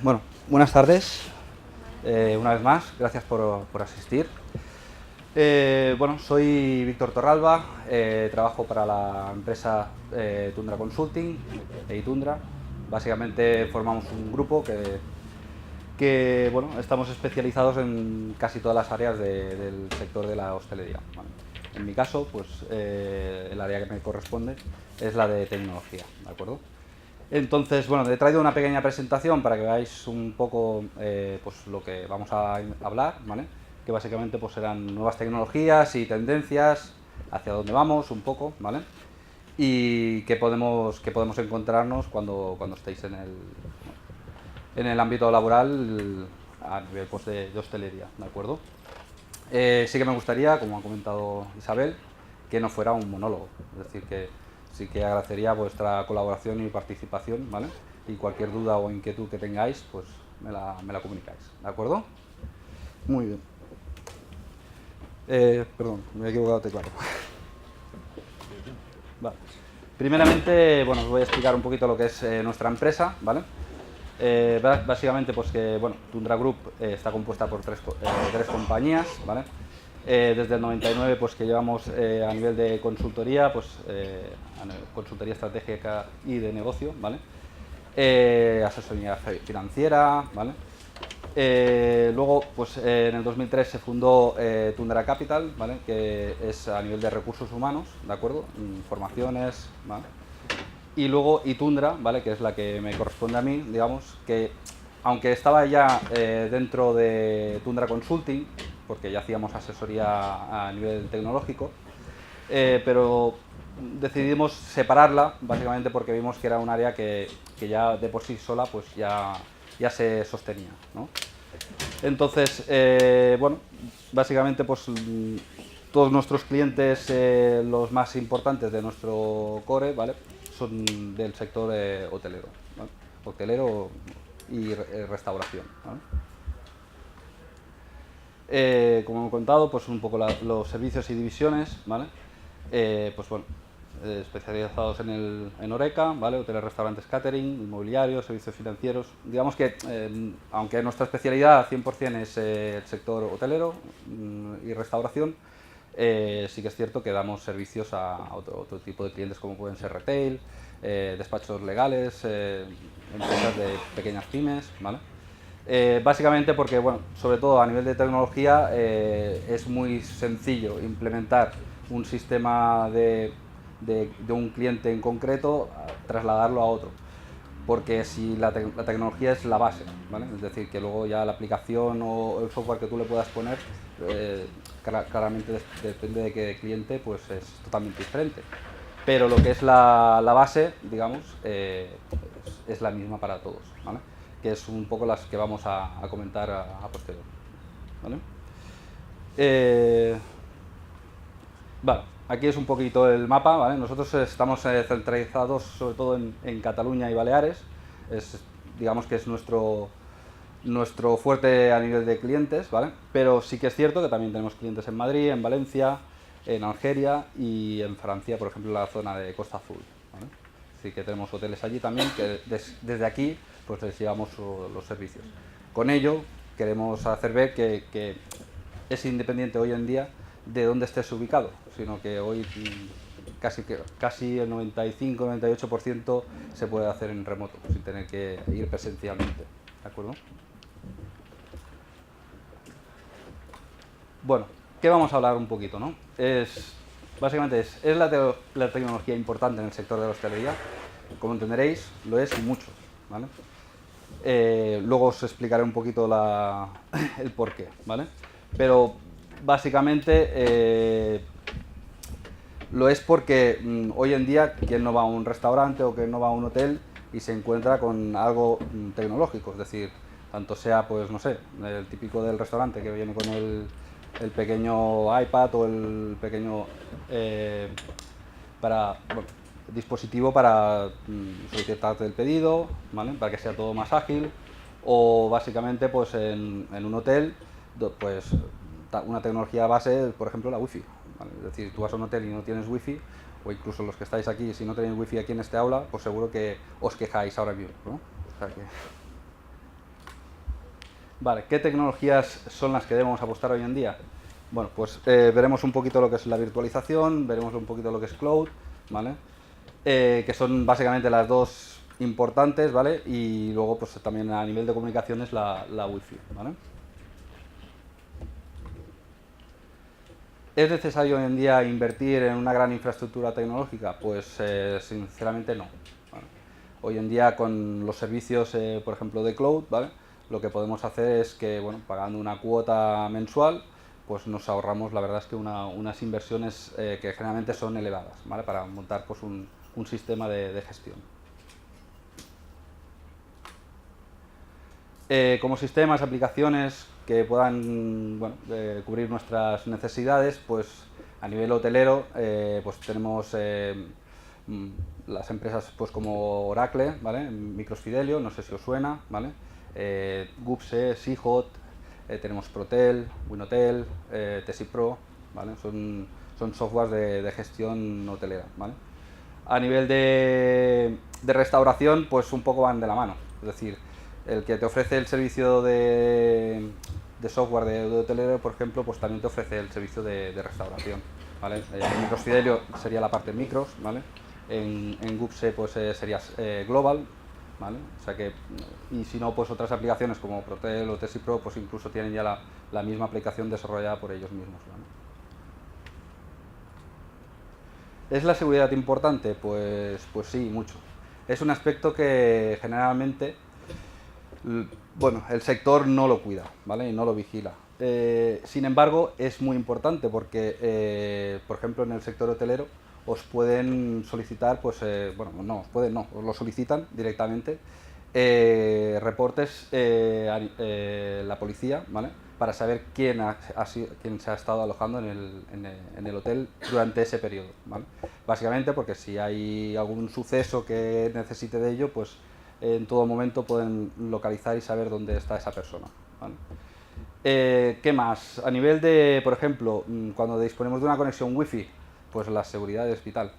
Bueno, buenas tardes. Una vez más, gracias por asistir. Bueno, soy Víctor Torralba, trabajo para la empresa Tundra Consulting, Tundra. Básicamente formamos un grupo que bueno, estamos especializados en casi todas las áreas del sector de la hostelería. ¿Vale? En mi caso, pues el área que me corresponde es la de tecnología, ¿de acuerdo? Entonces, bueno, he traído una pequeña presentación para que veáis un poco pues, lo que vamos a hablar, ¿vale? Que básicamente pues, serán nuevas tecnologías y tendencias, hacia dónde vamos un poco, ¿vale? Y qué podemos encontrarnos cuando estéis en el ámbito laboral a nivel pues, de hostelería, ¿de acuerdo? Sí que me gustaría, como ha comentado Isabel, que no fuera un monólogo, es decir, que sí que agradecería vuestra colaboración y participación, ¿vale? Y cualquier duda o inquietud que tengáis, pues me la comunicáis, ¿de acuerdo? Muy bien. Perdón, me he equivocado de teclado. Vale. Primeramente, bueno, os voy a explicar un poquito lo que es nuestra empresa, ¿vale? Básicamente, pues que, bueno, Tundra Group está compuesta por tres compañías, ¿vale? Desde el 99, pues que llevamos a nivel de consultoría, pues consultoría estratégica y de negocio, ¿vale? Asesoría financiera, ¿vale? Luego, pues en el 2003 se fundó Tundra Capital, ¿vale? Que es a nivel de recursos humanos, ¿de acuerdo? Formaciones, ¿vale? Y luego Itundra, ¿vale? Que es la que me corresponde a mí, digamos, que aunque estaba ya dentro de Tundra Consulting, porque ya hacíamos asesoría a nivel tecnológico, pero decidimos separarla, básicamente porque vimos que era un área que ya de por sí sola pues ya se sostenía, ¿no? Entonces, bueno, básicamente pues todos nuestros clientes, los más importantes de nuestro core, ¿vale? Son del sector hotelero, ¿vale? Hotelero y restauración, ¿vale? Como he contado, pues un poco los servicios y divisiones, ¿vale? Pues bueno, especializados en Horeca, ¿vale? Hoteles, restaurantes, catering, inmobiliarios, servicios financieros. Digamos que, aunque nuestra especialidad 100% es el sector hotelero y restauración, sí que es cierto que damos servicios a otro tipo de clientes como pueden ser retail, despachos legales, empresas de pequeñas pymes, ¿vale? Básicamente porque, bueno, sobre todo a nivel de tecnología es muy sencillo implementar un sistema de un cliente en concreto, trasladarlo a otro. Porque si la tecnología es la base, ¿vale? Es decir, que luego ya la aplicación o el software que tú le puedas poner, claramente depende de qué cliente, pues es totalmente diferente. Pero lo que es la base, digamos, es la misma para todos, ¿vale? Que es un poco las que vamos a comentar a posteriori, ¿vale? Vale, aquí es un poquito el mapa, ¿vale? Nosotros estamos centralizados sobre todo en Cataluña y Baleares, digamos que es nuestro fuerte a nivel de clientes, ¿vale? Pero sí que es cierto que también tenemos clientes en Madrid, en Valencia, en Algeria y en Francia, por ejemplo, en la zona de Costa Azul, ¿vale? Así que tenemos hoteles allí también que desde aquí pues les llevamos los servicios. Con ello queremos hacer ver que es independiente hoy en día de dónde estés ubicado, sino que hoy casi el 95-98% se puede hacer en remoto, sin tener que ir presencialmente, ¿de acuerdo? Bueno, ¿qué vamos a hablar un poquito, no? Básicamente es la tecnología importante en el sector de la hostelería. Como entenderéis, lo es y mucho, ¿vale? Luego os explicaré un poquito el porqué, ¿vale? Pero básicamente lo es porque hoy en día quien no va a un restaurante o quien no va a un hotel y se encuentra con algo tecnológico, es decir, tanto sea, pues no sé, el típico del restaurante que viene con el pequeño iPad o el pequeño bueno, dispositivo para solicitarte el pedido, ¿vale? Para que sea todo más ágil, o básicamente pues en un hotel pues una tecnología base, por ejemplo la wifi, ¿vale? Es decir, tú vas a un hotel y no tienes wifi, o incluso los que estáis aquí, si no tenéis wifi aquí en este aula, pues seguro que os quejáis ahora mismo, ¿no? O sea que Vale, ¿qué tecnologías son las que debemos apostar hoy en día? Bueno, pues veremos un poquito lo que es la virtualización, veremos un poquito lo que es cloud, ¿vale? Que son básicamente las dos importantes, ¿vale? Y luego pues también a nivel de comunicaciones la Wi-Fi, ¿vale? ¿Es necesario hoy en día invertir en una gran infraestructura tecnológica? Pues sinceramente no. ¿Vale? Hoy en día con los servicios, por ejemplo, de cloud, ¿vale? Lo que podemos hacer es que, bueno, pagando una cuota mensual, pues nos ahorramos, la verdad es que unas inversiones que generalmente son elevadas, ¿vale? Para montar pues un sistema de gestión. Como sistemas, aplicaciones que puedan bueno, cubrir nuestras necesidades, pues a nivel hotelero pues tenemos las empresas pues como Oracle, ¿vale? Microfidelio, no sé si os suena, ¿vale? Gupse, Seahot, tenemos Protel, Winotel, Tesipro, ¿vale? Son softwares de gestión hotelera, ¿vale? A nivel de restauración, pues un poco van de la mano, es decir, el que te ofrece el servicio de software de hotelero, por ejemplo, pues también te ofrece el servicio de restauración, ¿vale? En Microfidelio sería la parte micros, ¿vale? En Gupse pues sería Global, ¿vale? O sea que, y si no, pues otras aplicaciones como Protel o Tesipro, pues incluso tienen ya la misma aplicación desarrollada por ellos mismos, ¿vale? ¿Es la seguridad importante? Pues sí, mucho. Es un aspecto que generalmente bueno, el sector no lo cuida, ¿vale? Y no lo vigila. Sin embargo, es muy importante porque, por ejemplo, en el sector hotelero os pueden solicitar, pues, bueno, no, os pueden, no, os lo solicitan directamente, reportes la policía, ¿vale? Para saber quién se ha estado alojando en el hotel durante ese periodo, ¿vale? Básicamente porque si hay algún suceso que necesite de ello, pues en todo momento pueden localizar y saber dónde está esa persona, ¿vale? ¿Qué más? A nivel de, por ejemplo, cuando disponemos de una conexión wifi, pues la seguridad es vital.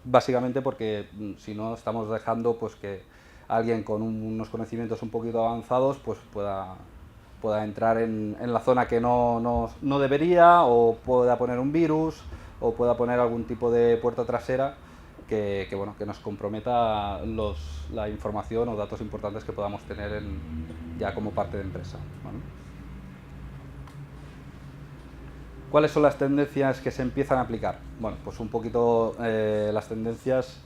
Básicamente porque si no estamos dejando pues que alguien con unos conocimientos un poquito avanzados pues pueda entrar en la zona que no debería, o pueda poner un virus, o pueda poner algún tipo de puerta trasera bueno, que nos comprometa la información o datos importantes que podamos tener ya como parte de empresa, ¿vale? ¿Cuáles son las tendencias que se empiezan a aplicar? Bueno, pues un poquito las tendencias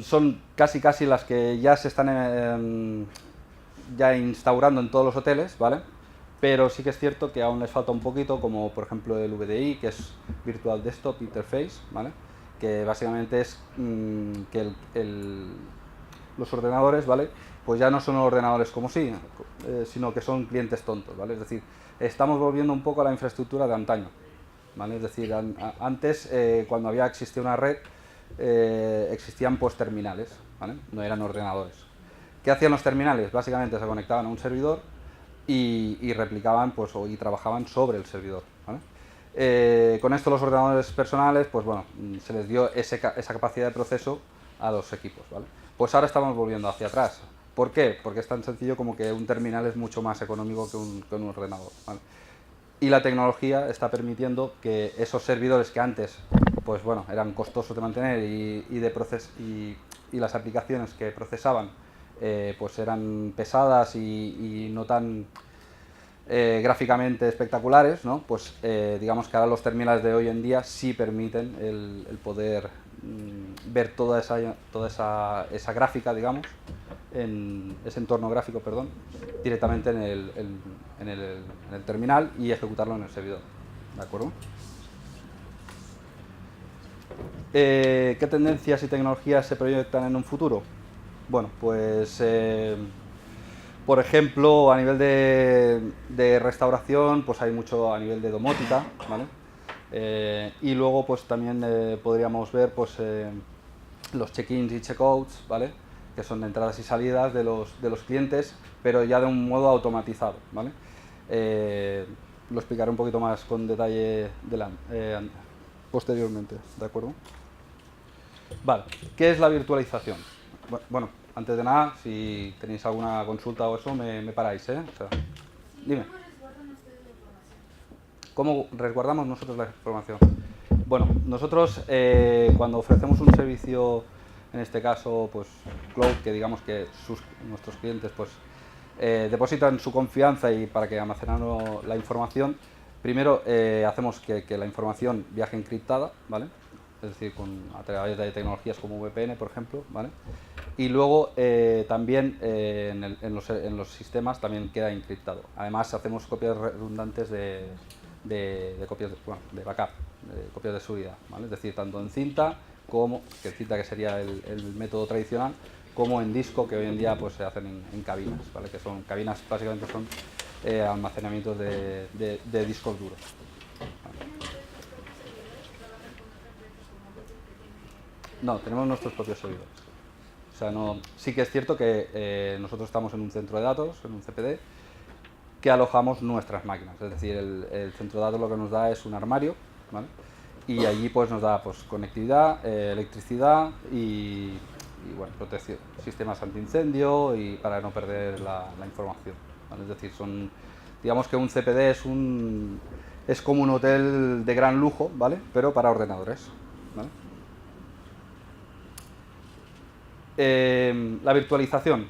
son casi las que ya se están ya instaurando en todos los hoteles, ¿vale? Pero sí que es cierto que aún les falta un poquito, como por ejemplo el VDI, que es Virtual Desktop Interface, ¿vale? Que básicamente es que los ordenadores, ¿vale? Pues ya no son ordenadores como sí, sino que son clientes tontos, ¿vale? Es decir, estamos volviendo un poco a la infraestructura de antaño, ¿vale? Es decir, antes, cuando existía una red, existían pues terminales, ¿vale? No eran ordenadores. ¿Qué hacían los terminales? Básicamente se conectaban a un servidor y replicaban pues, y trabajaban sobre el servidor, ¿vale? Con esto los ordenadores personales, pues bueno, se les dio esa capacidad de proceso a los equipos, ¿vale? Pues ahora estamos volviendo hacia atrás. ¿Por qué? Porque es tan sencillo como que un terminal es mucho más económico que un ordenador, ¿vale? Y la tecnología está permitiendo que esos servidores que antes pues bueno, eran costosos de mantener y las aplicaciones que procesaban pues eran pesadas y no tan gráficamente espectaculares, ¿no? Pues digamos que ahora los terminales de hoy en día sí permiten el poder ver toda esa gráfica, digamos, en ese entorno gráfico, perdón, directamente en el terminal y ejecutarlo en el servidor, ¿de acuerdo? ¿Qué tendencias y tecnologías se proyectan en un futuro? Bueno, pues por ejemplo, a nivel de restauración, pues hay mucho a nivel de domótica, ¿vale? Y luego pues también podríamos ver pues los check-ins y check-outs, ¿vale? Que son entradas y salidas de los clientes, pero ya de un modo automatizado, ¿vale? Lo explicaré un poquito más con detalle posteriormente, ¿de acuerdo? Vale, ¿qué es la virtualización? Bueno, antes de nada, si tenéis alguna consulta o eso, me paráis, ¿eh? O sea, dime. ¿Cómo resguardan ustedes la información? ¿Cómo resguardamos nosotros la información? Bueno, nosotros cuando ofrecemos un servicio, en este caso, pues cloud, que digamos que nuestros clientes pues depositan su confianza y para que almacenaran la información, primero hacemos que la información viaje encriptada, ¿vale? Es decir, a través de tecnologías como VPN, por ejemplo, ¿vale? Y luego también en los sistemas también queda encriptado. Además hacemos copias redundantes de copias de backup, de copias de seguridad, ¿vale? Es decir, tanto en cinta como cinta, que sería el método tradicional, como en disco, que hoy en día pues se hacen en cabinas, ¿vale? Que son cabinas, básicamente son almacenamientos de discos duros. No, tenemos nuestros propios servidores. O sea, no, sí que es cierto que nosotros estamos en un centro de datos, en un CPD, que alojamos nuestras máquinas. Es decir, el centro de datos lo que nos da es un armario, ¿vale? Y allí pues nos da pues conectividad, electricidad y bueno, protección, sistemas antiincendio y para no perder la información, ¿vale? Es decir, digamos que un CPD es como un hotel de gran lujo, ¿vale? Pero para ordenadores, ¿vale? La virtualización.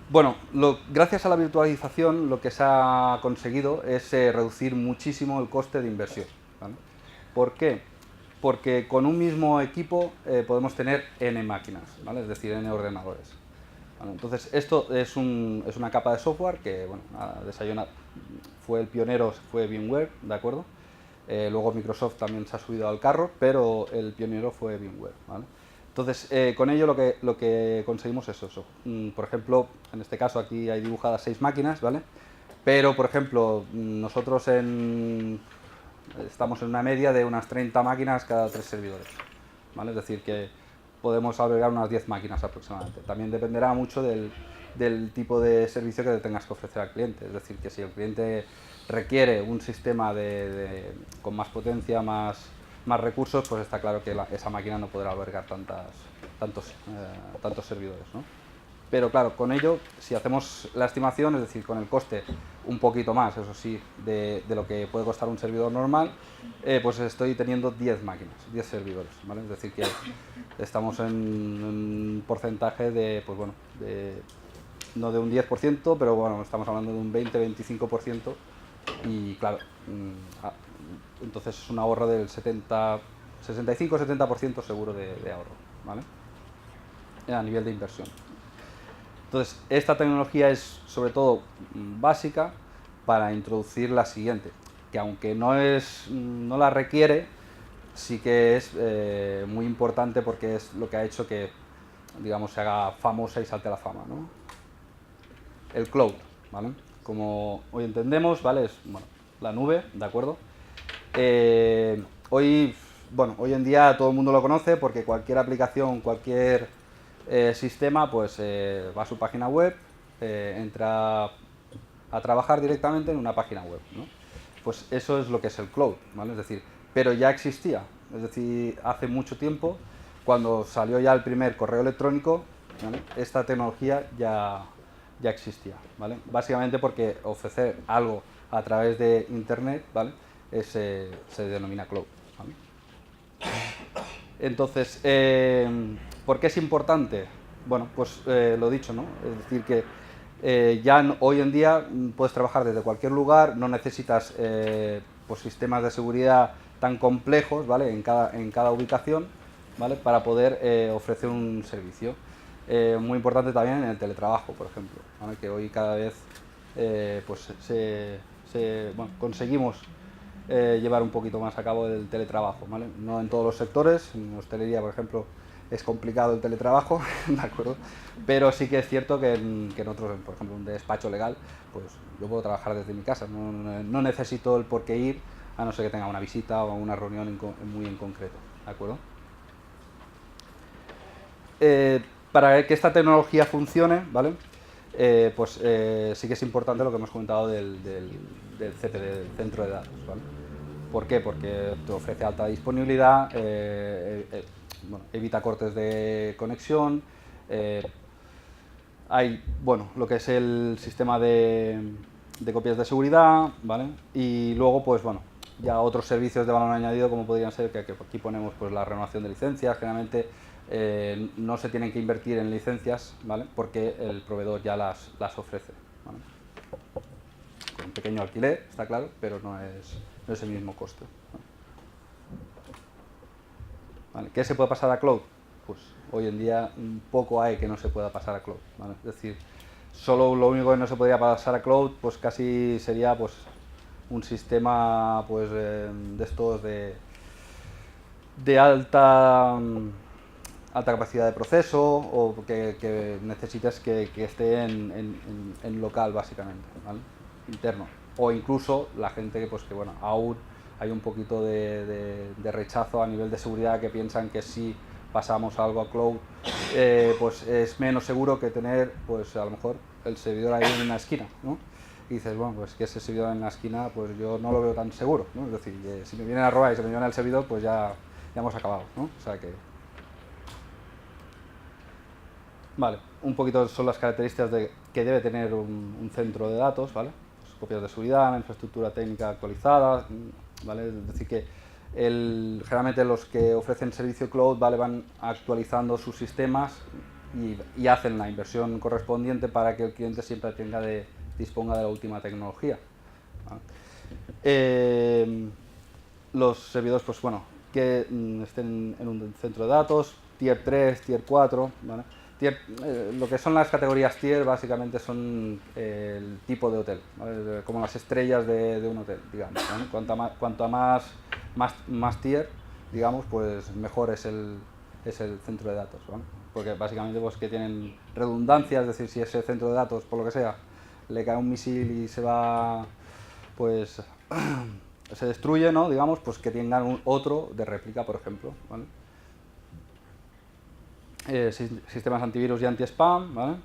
Bueno, gracias a la virtualización lo que se ha conseguido es reducir muchísimo el coste de inversión, ¿vale? ¿Por qué? Porque con un mismo equipo podemos tener N máquinas, ¿vale? Es decir, N ordenadores. ¿Vale? Entonces, esto es una capa de software que, bueno, fue el pionero, fue VMware, ¿de acuerdo? Luego Microsoft también se ha subido al carro, pero el pionero fue VMware, ¿vale? Entonces, con ello lo que conseguimos es eso. Por ejemplo, en este caso aquí hay dibujadas 6 máquinas, ¿vale? Pero, por ejemplo, nosotros estamos en una media de unas 30 máquinas cada 3 servidores, ¿vale? Es decir, que podemos albergar unas 10 máquinas aproximadamente. También dependerá mucho del tipo de servicio que tengas que ofrecer al cliente. Es decir, que si el cliente requiere un sistema con más potencia, más recursos, pues está claro que esa máquina no podrá albergar tantos servidores, ¿no? Pero claro, con ello, si hacemos la estimación, es decir, con el coste un poquito más, eso sí, de lo que puede costar un servidor normal, pues estoy teniendo 10 máquinas, 10 servidores, ¿vale? Es decir, que estamos en un porcentaje pues bueno, no de un 10%, pero bueno, estamos hablando de un 20-25%, y claro, entonces es un ahorro del 65-70% seguro de ahorro, ¿vale? A nivel de inversión. Entonces, esta tecnología es sobre todo básica para introducir la siguiente, que aunque no la requiere, sí que es muy importante porque es lo que ha hecho que, digamos, se haga famosa y salte a la fama, ¿no? El cloud, ¿vale? Como hoy entendemos, ¿vale? Es, bueno, la nube, ¿de acuerdo? Hoy en día todo el mundo lo conoce porque cualquier aplicación, cualquier sistema, pues va a su página web, entra a trabajar directamente en una página web, ¿no? Pues eso es lo que es el cloud, ¿vale? Es decir, pero ya existía, es decir, hace mucho tiempo, cuando salió ya el primer correo electrónico, ¿vale? Esta tecnología ya existía, ¿vale? Básicamente porque ofrecer algo a través de internet, ¿vale? Se denomina cloud, ¿vale? Entonces, ¿por qué es importante? Bueno, pues lo dicho, ¿no? Es decir, que hoy en día puedes trabajar desde cualquier lugar, no necesitas pues sistemas de seguridad tan complejos, ¿vale? En cada ubicación, ¿vale? Para poder ofrecer un servicio. Muy importante también en el teletrabajo, por ejemplo, ¿vale? Que hoy cada vez pues conseguimos llevar un poquito más a cabo el teletrabajo, ¿vale? No en todos los sectores, en hostelería, por ejemplo, es complicado el teletrabajo, ¿de acuerdo? Pero sí que es cierto que en otros, por ejemplo, un despacho legal, pues yo puedo trabajar desde mi casa, no necesito el por qué ir, a no ser que tenga una visita o una reunión muy en concreto, ¿de acuerdo? Para que esta tecnología funcione, ¿vale? Sí que es importante lo que hemos comentado del CPD, del centro de datos, ¿vale? ¿Por qué? Porque te ofrece alta disponibilidad, evita cortes de conexión, hay, bueno, lo que es el sistema de copias de seguridad, ¿vale? Y luego, pues bueno, ya otros servicios de valor añadido, como podrían ser, que aquí ponemos pues la renovación de licencias. Generalmente no se tienen que invertir en licencias, ¿vale? Porque el proveedor ya las ofrece, ¿vale? Con un pequeño alquiler, está claro, pero no es el mismo coste, ¿vale? ¿Qué se puede pasar a cloud? Pues hoy en día poco hay que no se pueda pasar a cloud, ¿vale? Es decir, solo lo único que no se podría pasar a cloud pues casi sería pues un sistema pues de estos de alta capacidad de proceso, o que necesites que esté en local básicamente, ¿vale? Interno, o incluso la gente pues que bueno, aún hay un poquito de rechazo a nivel de seguridad, que piensan que si pasamos algo a cloud pues es menos seguro que tener pues a lo mejor el servidor ahí en una esquina, ¿no? Y dices, bueno, pues que ese servidor en la esquina pues yo no lo veo tan seguro, ¿no? Es decir, si me vienen a robar y se me viene el servidor, pues ya hemos acabado, ¿no? O sea que... Vale, un poquito son las características que debe tener un centro de datos, ¿vale? Pues copias de seguridad, una infraestructura técnica actualizada, ¿vale? Es decir que generalmente los que ofrecen servicio cloud, ¿vale?, van actualizando sus sistemas y hacen la inversión correspondiente para que el cliente siempre disponga de la última tecnología, ¿vale? Los servidores, pues bueno, que estén en un centro de datos, tier 3, tier 4, ¿vale? Lo que son las categorías tier básicamente son el tipo de hotel, ¿vale? Como las estrellas de un hotel, digamos, ¿vale? Cuanto más tier, digamos, pues mejor es el centro de datos, ¿vale? Porque básicamente pues que tienen redundancia, es decir, si ese centro de datos, por lo que sea, le cae un misil y se va, pues se destruye, ¿no? Digamos, pues que tengan otro de réplica, por ejemplo, ¿vale? Sistemas antivirus y anti-spam, ¿vale?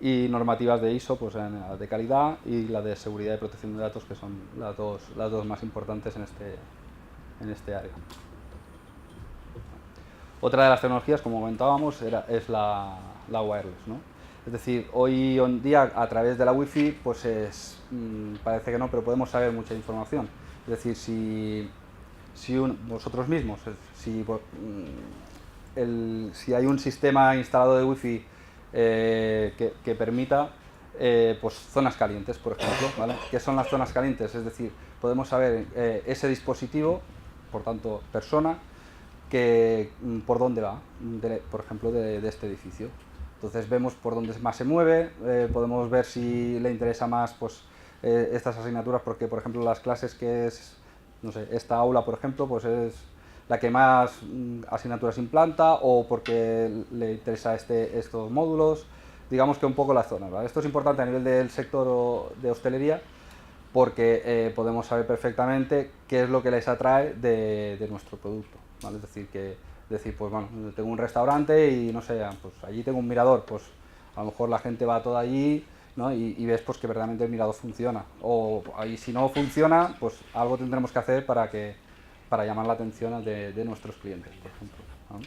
Y normativas de ISO, pues la de calidad y la de seguridad y protección de datos, que son las dos más importantes en este área. Otra de las tecnologías, como comentábamos, es la wireless, ¿no? Es decir, hoy en día a través de la Wi-Fi, pues parece que no, pero podemos saber mucha información. Es decir, si vosotros mismos, si hay un sistema instalado de Wi-Fi que permita pues zonas calientes, por ejemplo, ¿vale? ¿Qué son las zonas calientes? Es decir, podemos saber ese dispositivo, por tanto persona, por dónde va, por ejemplo, de este edificio. Entonces vemos por dónde más se mueve, podemos ver si le interesa más pues estas asignaturas, porque por ejemplo las clases que es, no sé, esta aula por ejemplo, pues es la que más asignaturas implanta, o porque le interesa estos módulos, digamos que un poco la zona, ¿vale? Esto es importante a nivel del sector de hostelería, porque podemos saber perfectamente qué es lo que les atrae de nuestro producto, ¿vale? Es decir, pues bueno, tengo un restaurante y no sé, pues allí tengo un mirador, pues a lo mejor la gente va toda allí, ¿no? Y ves pues que verdaderamente el mirador funciona, o ahí si no funciona, pues algo tendremos que hacer para llamar la atención de nuestros clientes, por ejemplo, ¿no?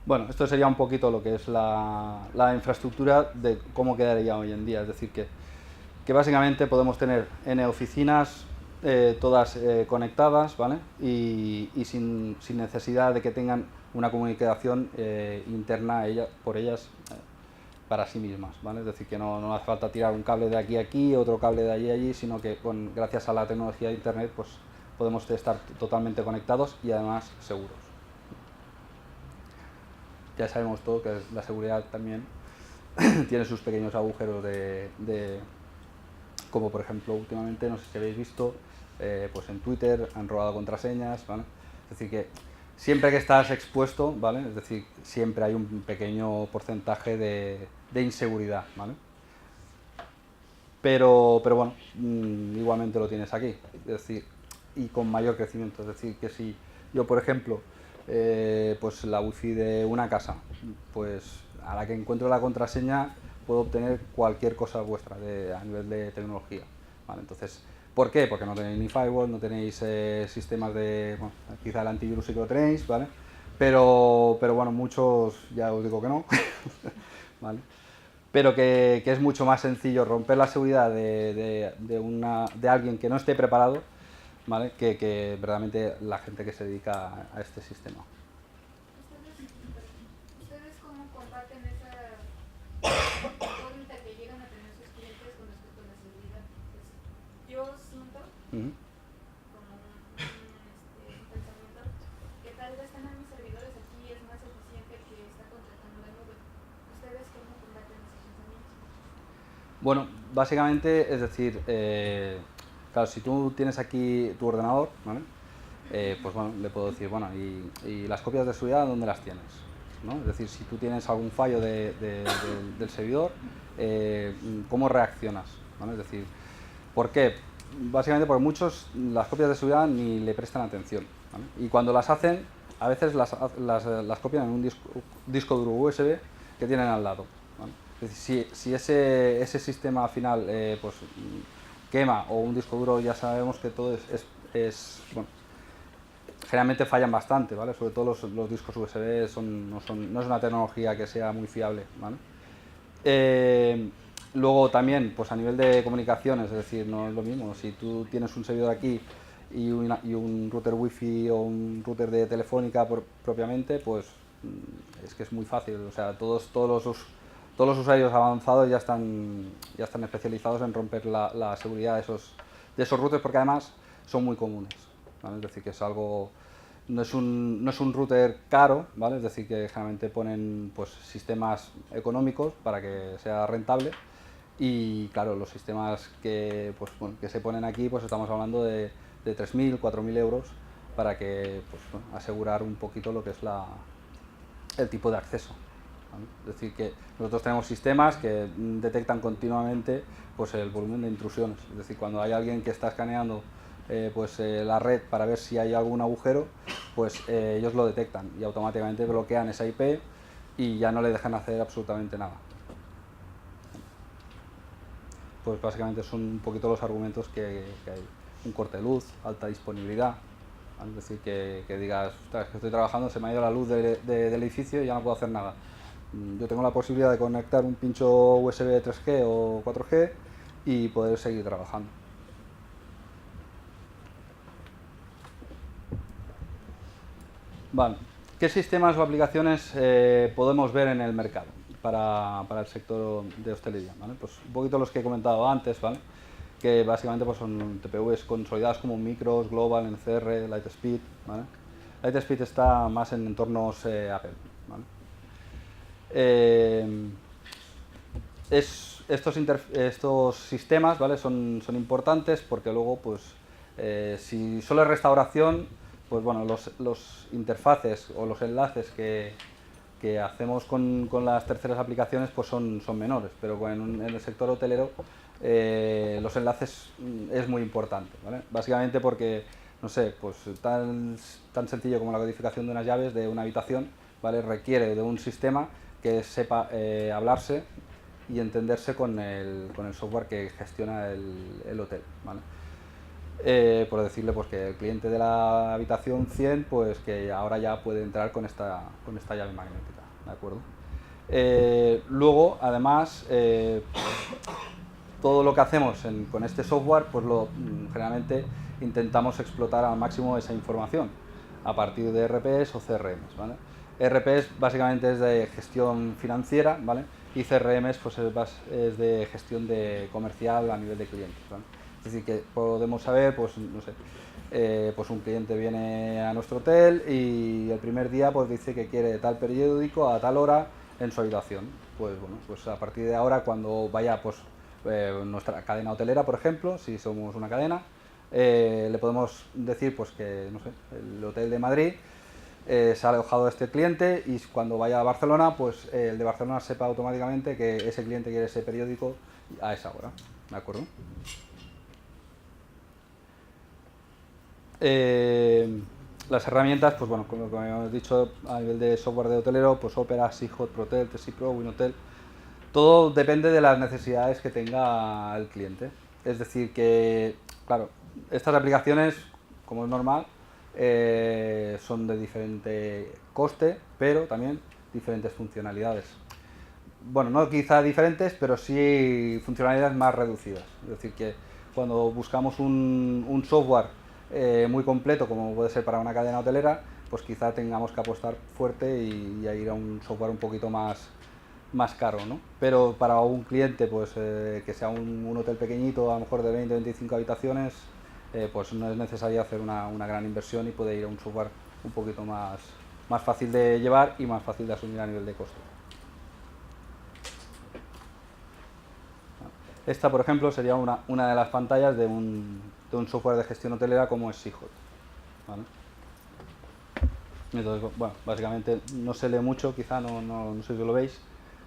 Bueno, esto sería un poquito lo que es la infraestructura de cómo quedaría hoy en día. Es decir, que básicamente podemos tener N oficinas, todas conectadas, ¿vale? Y sin necesidad de que tengan una comunicación interna por ellas para sí mismas, ¿vale? Es decir, que no hace falta tirar un cable de aquí a aquí, otro cable de allí a allí, sino que gracias a la tecnología de Internet pues podemos estar totalmente conectados y además seguros. Ya sabemos todo que la seguridad también tiene sus pequeños agujeros como por ejemplo últimamente, no sé si habéis visto, pues en Twitter han robado contraseñas, ¿vale? Es decir que siempre que estás expuesto, ¿vale? Es decir, siempre hay un pequeño porcentaje de inseguridad, ¿vale? Pero bueno, igualmente lo tienes aquí, es decir, y con mayor crecimiento. Es decir, que si yo, por ejemplo, pues la wifi de una casa, pues a la que encuentro la contraseña puedo obtener cualquier cosa vuestra a nivel de tecnología, ¿vale? Entonces, ¿por qué? Porque no tenéis ni firewall, no tenéis sistemas bueno, quizá el antivirus sí que lo tenéis, ¿vale? pero bueno, muchos ya os digo que no, ¿vale? Pero que es mucho más sencillo romper la seguridad de alguien que no esté preparado, ¿vale? Que verdaderamente la gente que se dedica a este sistema. ¿Ustedes cómo combaten esa incógnita que llegan a tener sus clientes con respecto a la seguridad? Pues, yo siento como un pensamiento que tal vez tener mis servidores aquí es más eficiente que estar contratando la nube. ¿Ustedes cómo combaten ese pensamiento? Bueno, básicamente, es decir, claro, si tú tienes aquí tu ordenador, ¿vale? Pues bueno, le puedo decir, bueno, y las copias de seguridad, ¿dónde las tienes? ¿No? Es decir, si tú tienes algún fallo del servidor, ¿cómo reaccionas? ¿Vale? Es decir, ¿por qué? Básicamente porque muchos las copias de seguridad ni le prestan atención, ¿vale? Y cuando las hacen, a veces las copian en un disco duro USB que tienen al lado, ¿vale? Es decir, si ese sistema final pues, quema o un disco duro, ya sabemos que todo bueno, generalmente fallan bastante, ¿vale? Sobre todo los discos USB no es una tecnología que sea muy fiable, ¿vale? Luego también, pues a nivel de comunicaciones, es decir, no es lo mismo. Si tú tienes un servidor aquí y un router wifi o un router de telefónica propiamente, pues es que es muy fácil. O sea, todos los usuarios avanzados ya están especializados en romper la seguridad de esos routers, porque además son muy comunes, ¿vale? Es decir, que es algo... No es un router caro, ¿vale? Es decir, que generalmente ponen pues, sistemas económicos para que sea rentable. Y claro, los sistemas pues, bueno, que se ponen aquí, pues estamos hablando de 3.000, 4.000 euros para que pues, bueno, asegurar un poquito lo que es el tipo de acceso, ¿vale? Es decir, que nosotros tenemos sistemas que detectan continuamente pues, el volumen de intrusiones. Es decir, cuando hay alguien que está escaneando la red para ver si hay algún agujero, pues ellos lo detectan y automáticamente bloquean esa IP y ya no le dejan hacer absolutamente nada. Pues básicamente son un poquito los argumentos que hay. Un corte de luz, alta disponibilidad, ¿vale? Es decir, que digas, ostras, que estoy trabajando, se me ha ido la luz del edificio y ya no puedo hacer nada. Yo tengo la posibilidad de conectar un pincho USB 3G o 4G y poder seguir trabajando. Vale. ¿Qué sistemas o aplicaciones podemos ver en el mercado para el sector de hostelería? ¿Vale? Pues un poquito los que he comentado antes, ¿vale? Que básicamente pues, son TPVs consolidadas como Micros, Global, NCR, Lightspeed, ¿vale? Lightspeed está más en entornos Apple, ¿vale? Estos sistemas, ¿vale? son importantes porque luego, pues, si solo es restauración, pues bueno, los interfaces o los enlaces que hacemos con las terceras aplicaciones pues son menores, pero en el sector hotelero los enlaces es muy importante, ¿vale? Básicamente porque, no sé, pues tan sencillo como la codificación de unas llaves de una habitación, ¿vale? Requiere de un sistema que sepa hablarse y entenderse con el software que gestiona el hotel, ¿vale? Por decirle pues, que el cliente de la habitación 100, pues que ahora ya puede entrar con esta llave magnética, ¿de acuerdo? Luego, además, todo lo que hacemos con este software, pues generalmente intentamos explotar al máximo esa información a partir de ERPs o CRMs, ¿vale? ERPs básicamente es de gestión financiera, ¿vale? Y CRMs pues es de gestión comercial a nivel de clientes, ¿vale? Es decir, que podemos saber, pues no sé, pues un cliente viene a nuestro hotel y el primer día pues dice que quiere tal periódico a tal hora en su habitación. Pues bueno, pues a partir de ahora cuando vaya pues nuestra cadena hotelera, por ejemplo, si somos una cadena, le podemos decir pues que, no sé, el hotel de Madrid se ha alojado este cliente y cuando vaya a Barcelona, pues el de Barcelona sepa automáticamente que ese cliente quiere ese periódico a esa hora, ¿de acuerdo? Las herramientas, pues bueno, como hemos dicho, a nivel de software de hotelero, pues Opera, Seahot, Protel, TesiPro, WinHotel, todo depende de las necesidades que tenga el cliente. Es decir que, claro, estas aplicaciones, como es normal, son de diferente coste, pero también diferentes funcionalidades. Bueno, no quizá diferentes, pero sí funcionalidades más reducidas. Es decir, que cuando buscamos un software muy completo, como puede ser para una cadena hotelera, pues quizá tengamos que apostar fuerte y a ir a un software un poquito más caro, ¿no? Pero para un cliente, pues que sea un hotel pequeñito, a lo mejor de 20-25 habitaciones, pues no es necesario hacer una gran inversión y puede ir a un software un poquito más fácil de llevar y más fácil de asumir a nivel de costo. Esta, por ejemplo, sería una de las pantallas de un software de gestión hotelera como es Seahot, ¿vale? Entonces, bueno, básicamente no se lee mucho, quizá no sé si lo veis,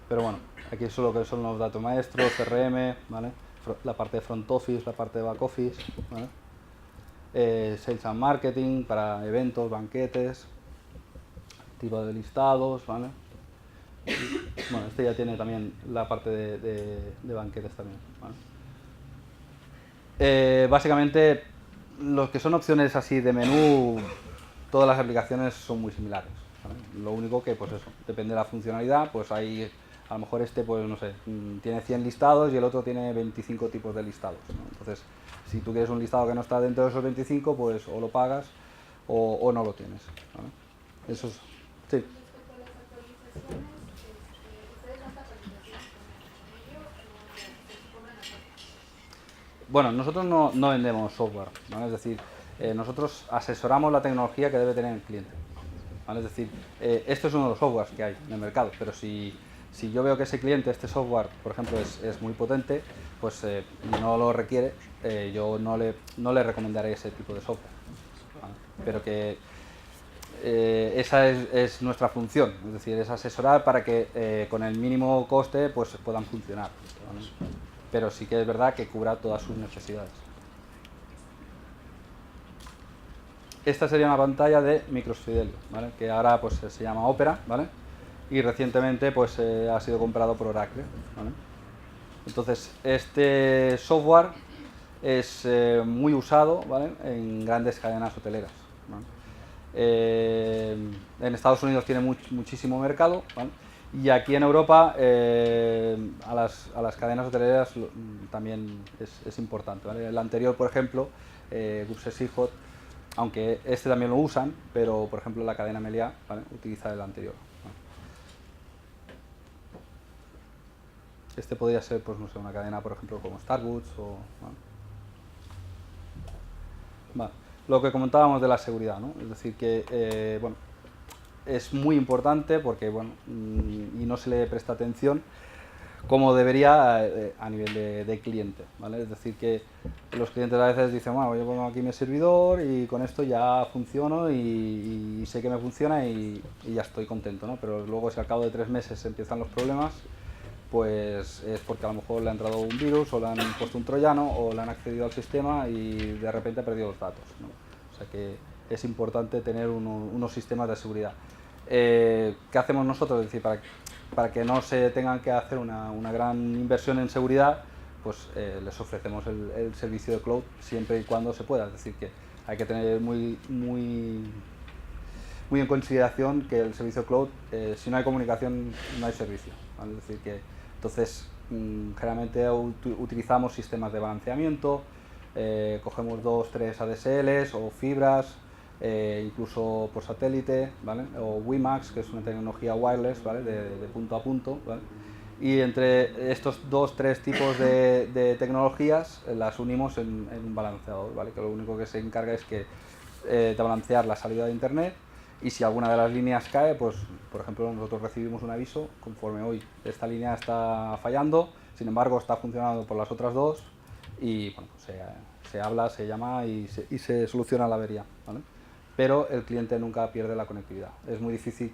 pero bueno, aquí es lo que son los datos maestros, CRM, ¿vale? La parte de front office, la parte de back office, ¿vale? Sales and marketing para eventos, banquetes, tipo de listados, ¿vale? Bueno, este ya tiene también la parte de banquetes también, ¿vale? Básicamente, los que son opciones así de menú, todas las aplicaciones son muy similares, ¿vale? Lo único que, pues eso, depende de la funcionalidad, pues hay, a lo mejor este, pues no sé, tiene 100 listados y el otro tiene 25 tipos de listados, ¿no? Entonces, si tú quieres un listado que no está dentro de esos 25, pues o lo pagas o no lo tienes, ¿vale? Eso es, sí. Respecto a las actualizaciones, ¿ustedes dan capacitaciones con ello o se cobran aparte? Bueno, nosotros no vendemos software, ¿vale? Es decir, nosotros asesoramos la tecnología que debe tener el cliente, ¿vale? Es decir, esto es uno de los softwares que hay en el mercado, pero si yo veo que ese cliente, este software, por ejemplo, es muy potente, pues no lo requiere, yo no le recomendaré ese tipo de software, ¿vale? Pero que esa es nuestra función, es decir, es asesorar para que con el mínimo coste pues puedan funcionar, ¿vale? Pero sí que es verdad que cubra todas sus necesidades. Esta sería una pantalla de Micros Fidelio, ¿vale? Que ahora pues se llama Opera, ¿vale? Y recientemente pues ha sido comprado por Oracle, ¿vale? Entonces este software es muy usado, ¿vale? En grandes cadenas hoteleras, ¿vale? En Estados Unidos tiene muchísimo mercado, ¿vale? Y aquí en Europa a las cadenas hoteleras también es importante, ¿vale? El anterior, por ejemplo, Groupe Seahot, aunque este también lo usan, pero por ejemplo la cadena Meliá, ¿vale? Utiliza el anterior, ¿vale? Este podría ser, pues no sé, una cadena, por ejemplo, como Starbucks o, ¿vale? Vale. Lo que comentábamos de la seguridad, ¿no? Es decir, que bueno, es muy importante porque, bueno, y no se le presta atención como debería a nivel de cliente, ¿vale? Es decir, que los clientes a veces dicen, bueno, yo pongo aquí mi servidor y con esto ya funciono y sé que me funciona y ya estoy contento, ¿no? Pero luego si al cabo de 3 meses empiezan los problemas, pues es porque a lo mejor le ha entrado un virus o le han puesto un troyano o le han accedido al sistema y de repente ha perdido los datos, ¿no? O sea que es importante tener unos sistemas de seguridad. ¿Qué hacemos nosotros? Es decir, para que no se tengan que hacer una gran inversión en seguridad, pues les ofrecemos el servicio de cloud siempre y cuando se pueda. Es decir, que hay que tener muy en consideración que el servicio cloud, si no hay comunicación, no hay servicio, ¿vale? Es decir, que entonces generalmente utilizamos sistemas de balanceamiento, cogemos 2-3 ADSLs o fibras, incluso por satélite, ¿vale? O WiMAX, que es una tecnología wireless, ¿vale? de punto a punto, ¿vale? Y entre estos 2-3 tipos de tecnologías las unimos en un balanceador, ¿vale? Que lo único que se encarga es que, de balancear la salida de internet, y si alguna de las líneas cae, pues por ejemplo nosotros recibimos un aviso conforme hoy esta línea está fallando, sin embargo está funcionando por las otras dos y bueno, pues se habla, se llama y se soluciona la avería, ¿vale? Pero el cliente nunca pierde la conectividad. Es muy difícil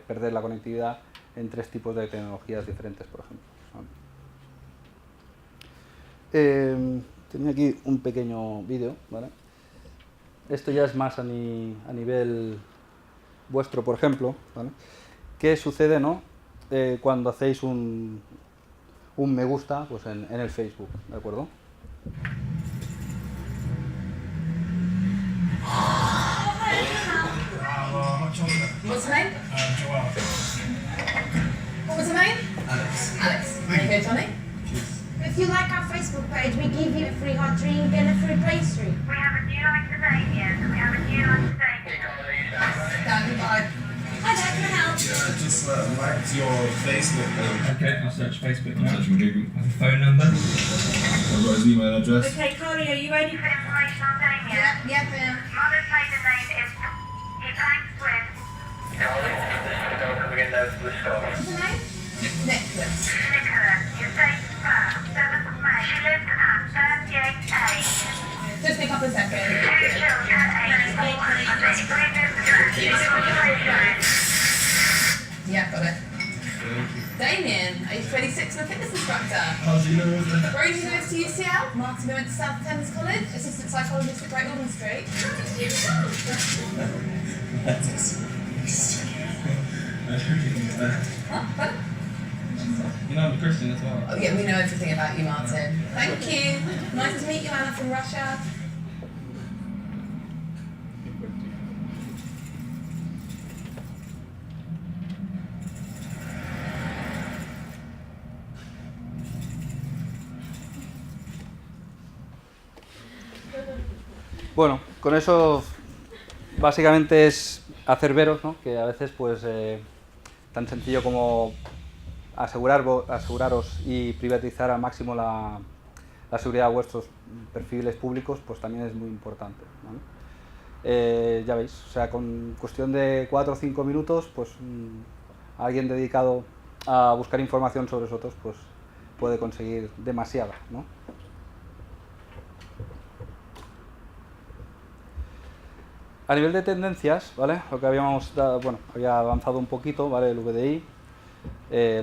perder la conectividad en 3 tipos de tecnologías diferentes, por ejemplo, ¿vale? Tenía aquí un pequeño vídeo, ¿vale? Esto ya es más a nivel vuestro, por ejemplo, ¿vale? ¿Qué sucede, no? Cuando hacéis un me gusta pues en el Facebook, ¿de acuerdo? Dream Guilford Bay Street. We have a new line today, yes. We have a new line today. Standing by. Hi there, can I help? Yeah, just liked your Facebook page. Okay, I'll search Facebook I'm now. searching Google. I have a phone number. I've got his email address. Okay, Carly, are you ready? For information on Damien, Yep, ma'am. mother's maiden name is he banks with What's her name? Nicholas. Nicholas. His date of birth, 7th of May. She lived at 38A. Just a couple of seconds. Two children, 84 and a previous address. Yeah, got it. Thank you. Damien, age 26 and a fitness instructor. How do you know that? Rosie goes to UCL. Martin went to South Thames College. Assistant psychologist at Great Ormond Street. That is. I don't really know that. Huh? What? You know, I'm a Christian as well. Oh yeah, we know everything about you, Martin. Thank you. Nice to meet you, Anna from Russia. Bueno, con eso básicamente es hacer veros, ¿no? Que a veces pues tan sencillo como aseguraros y privatizar al máximo la seguridad de vuestros perfiles públicos, pues también es muy importante, ¿vale? Ya veis, o sea, con cuestión de 4 o 5 minutos, pues alguien dedicado a buscar información sobre vosotros, pues puede conseguir demasiada, ¿no? A nivel de tendencias, ¿vale? Lo que habíamos dado, bueno, había avanzado un poquito, ¿vale? El VDI,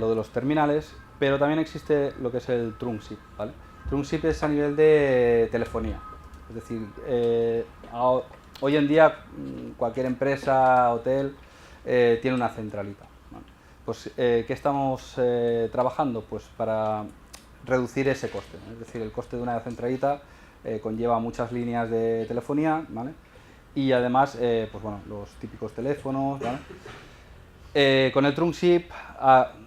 lo de los terminales, pero también existe lo que es el Truncship, ¿vale? Truncship es a nivel de telefonía, es decir, hoy en día cualquier empresa, hotel, tiene una centralita, ¿vale? Pues, ¿qué estamos trabajando? Pues para reducir ese coste, ¿no? Es decir, el coste de una centralita conlleva muchas líneas de telefonía, ¿vale? Y además, pues bueno, los típicos teléfonos, ¿vale? Con el Truncship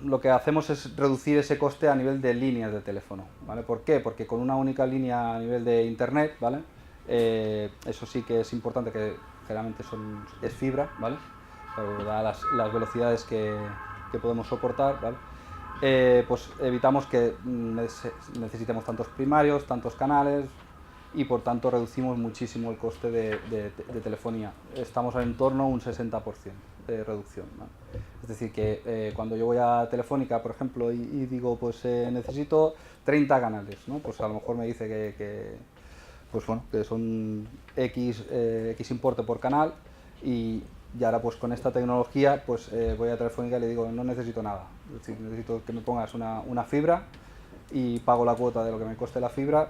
lo que hacemos es reducir ese coste a nivel de líneas de teléfono, ¿vale? ¿Por qué? Porque con una única línea a nivel de internet, ¿vale? Eso sí que es importante, que generalmente es fibra, ¿vale? Pero da las velocidades que podemos soportar, ¿vale? Pues evitamos que necesitemos tantos primarios, tantos canales, y por tanto reducimos muchísimo el coste de telefonía. Estamos en torno a un 60% de reducción, ¿no? Es decir, que cuando yo voy a Telefónica, por ejemplo, y digo, pues necesito 30 canales, ¿no? Pues a lo mejor me dice pues bueno, que son X importe por canal, y ahora pues con esta tecnología pues voy a Telefónica y le digo, no necesito nada. Es decir, necesito que me pongas una fibra y pago la cuota de lo que me coste la fibra,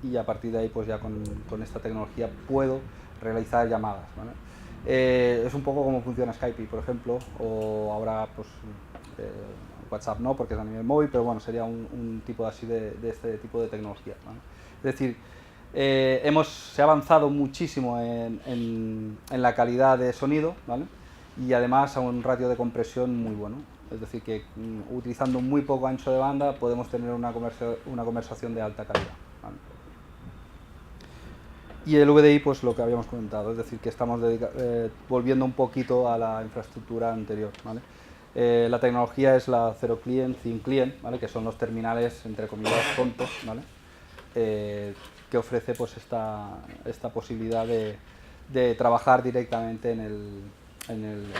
y a partir de ahí pues ya con esta tecnología puedo realizar llamadas, ¿vale? Es un poco como funciona Skype, por ejemplo, o ahora pues WhatsApp no, porque es a nivel móvil, pero bueno, sería un tipo así de este tipo de tecnología, ¿vale? Es decir, se ha avanzado muchísimo en la calidad de sonido, ¿vale? Y además a un ratio de compresión muy bueno. Es decir, que utilizando muy poco ancho de banda podemos tener una conversación de alta calidad, ¿vale? Y el VDI, pues lo que habíamos comentado, es decir, que estamos volviendo un poquito a la infraestructura anterior, ¿vale? La tecnología es la Zero Client, Thin Client, ¿vale? Que son los terminales, entre comillas, tontos, ¿vale? Que ofrece pues esta posibilidad de trabajar directamente en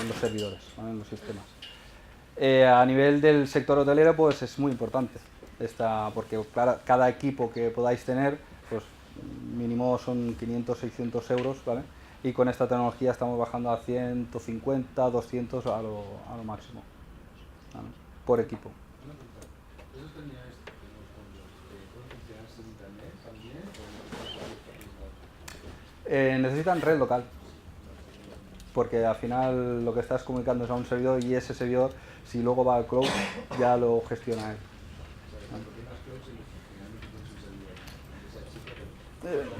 los servidores, ¿vale? En los sistemas. A nivel del sector hotelero, pues es muy importante, porque cada equipo que podáis tener, pues mínimo son 500, 600 euros, ¿vale? Y con esta tecnología estamos bajando a 150, 200 a lo máximo, ¿vale? Por equipo. ¿Esos terminales que tenemos con los pueden funcionar sin internet también o no? Necesitan red local, porque al final lo que estás comunicando es a un servidor, y ese servidor, si luego va al cloud, ya lo gestiona él.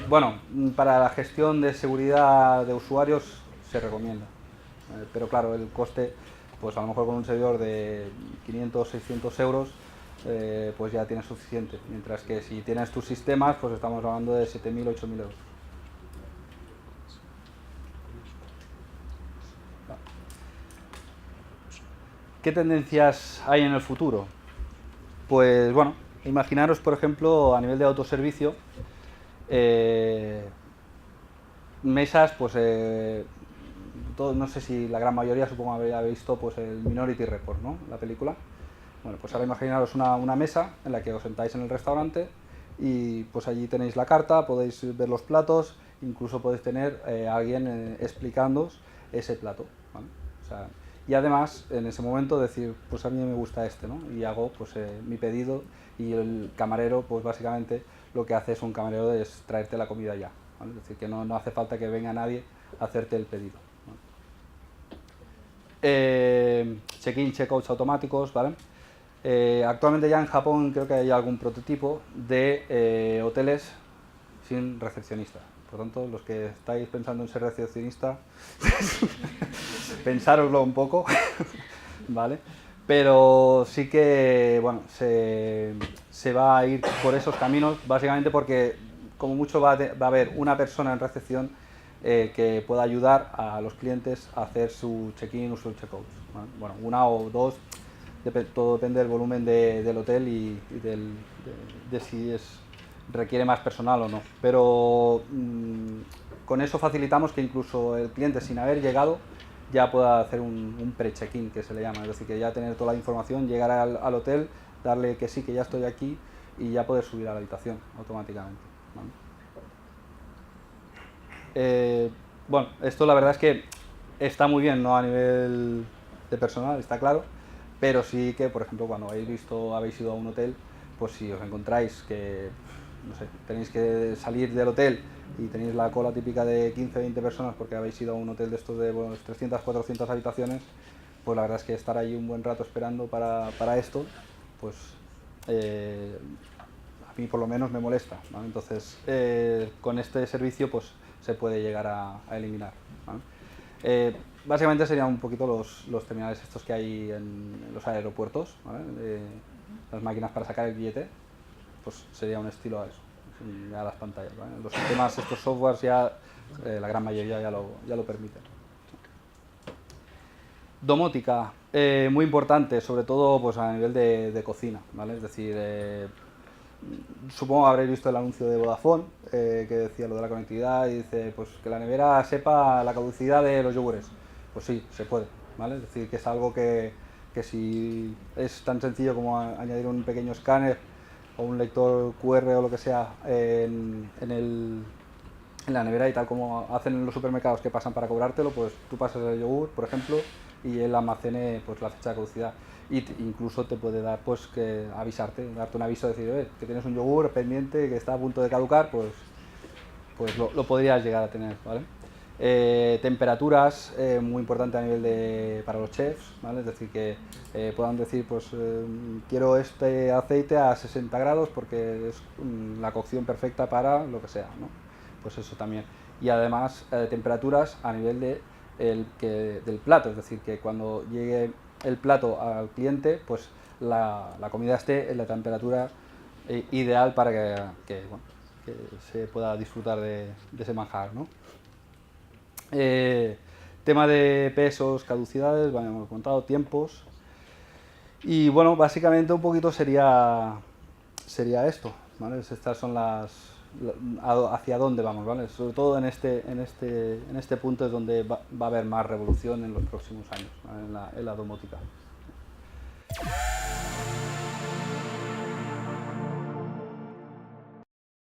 Bueno, para la gestión de seguridad de usuarios se recomienda, pero claro, el coste, pues a lo mejor con un servidor de 500, 600 euros, pues ya tienes suficiente, mientras que si tienes tus sistemas, pues estamos hablando de 7.000, 8.000 euros. ¿Qué tendencias hay en el futuro? Pues bueno, imaginaros, por ejemplo, a nivel de autoservicio, mesas, pues no sé si la gran mayoría, supongo, habría visto pues el Minority Report, ¿no? La película. Bueno, pues ahora imaginaros una mesa en la que os sentáis en el restaurante y pues allí tenéis la carta, podéis ver los platos, incluso podéis tener a alguien explicándoos ese plato, ¿vale? O sea, y además en ese momento decir, pues a mí me gusta este, ¿no? Y hago pues mi pedido, y el camarero pues básicamente lo que hace es un camarero es traerte la comida ya, ¿vale? Es decir, que no hace falta que venga nadie a hacerte el pedido, ¿vale? Check-in, check-outs automáticos, ¿vale? Actualmente ya en Japón creo que hay algún prototipo de hoteles sin recepcionista. Por tanto, los que estáis pensando en ser recepcionista, pensároslo un poco, ¿vale? Pero sí que, bueno, se va a ir por esos caminos, básicamente porque como mucho va a haber una persona en recepción que pueda ayudar a los clientes a hacer su check-in o su check-out, ¿vale? Bueno, una o dos, todo depende del volumen del hotel y de si requiere más personal o no. Pero con eso facilitamos que incluso el cliente, sin haber llegado, ya pueda hacer un pre-check-in, que se le llama. Es decir, que ya tener toda la información, llegar al hotel, darle que sí, que ya estoy aquí, y ya poder subir a la habitación automáticamente, ¿vale? Bueno, esto la verdad es que está muy bien, ¿no? A nivel de personal, está claro, pero sí que, por ejemplo, cuando habéis ido a un hotel, pues si os encontráis que, no sé, tenéis que salir del hotel y tenéis la cola típica de 15 20 personas porque habéis ido a un hotel de estos de 300, 400 habitaciones, pues la verdad es que estar ahí un buen rato esperando para esto, pues a mí por lo menos me molesta, ¿vale? Entonces, con este servicio pues se puede llegar a eliminar, ¿vale? Básicamente serían un poquito los terminales estos que hay en los aeropuertos, ¿vale? Las máquinas para sacar el billete, pues sería un estilo a eso, a las pantallas, ¿vale? Los sistemas, estos softwares ya, la gran mayoría ya lo permiten. Domótica, muy importante, sobre todo pues a nivel de cocina, ¿vale? Es decir, supongo que habréis visto el anuncio de Vodafone, que decía lo de la conectividad y dice pues que la nevera sepa la caducidad de los yogures. Pues sí, se puede, ¿vale? Es decir, que es algo que si es tan sencillo como añadir un pequeño escáner o un lector QR o lo que sea en la nevera, y tal como hacen en los supermercados que pasan para cobrártelo, pues tú pasas el yogur, por ejemplo, y él almacene pues la fecha de caducidad, y incluso te puede dar pues que avisarte, darte un aviso, decir que tienes un yogur pendiente que está a punto de caducar, pues lo podrías llegar a tener, ¿vale? Temperaturas, muy importante a nivel para los chefs, ¿vale? Es decir, que puedan decir, pues quiero este aceite a 60 grados porque es la cocción perfecta para lo que sea, ¿no? Pues eso también. Y además temperaturas a nivel del plato, es decir, que cuando llegue el plato al cliente, pues la comida esté en la temperatura ideal para que se pueda disfrutar de ese manjar, ¿no? Tema de pesos, caducidades, bueno, hemos contado tiempos, y bueno, básicamente un poquito sería esto, ¿vale? Estas son hacia dónde vamos, ¿vale? Sobre todo en este punto es donde va a haber más revolución en los próximos años, ¿vale? en la domótica.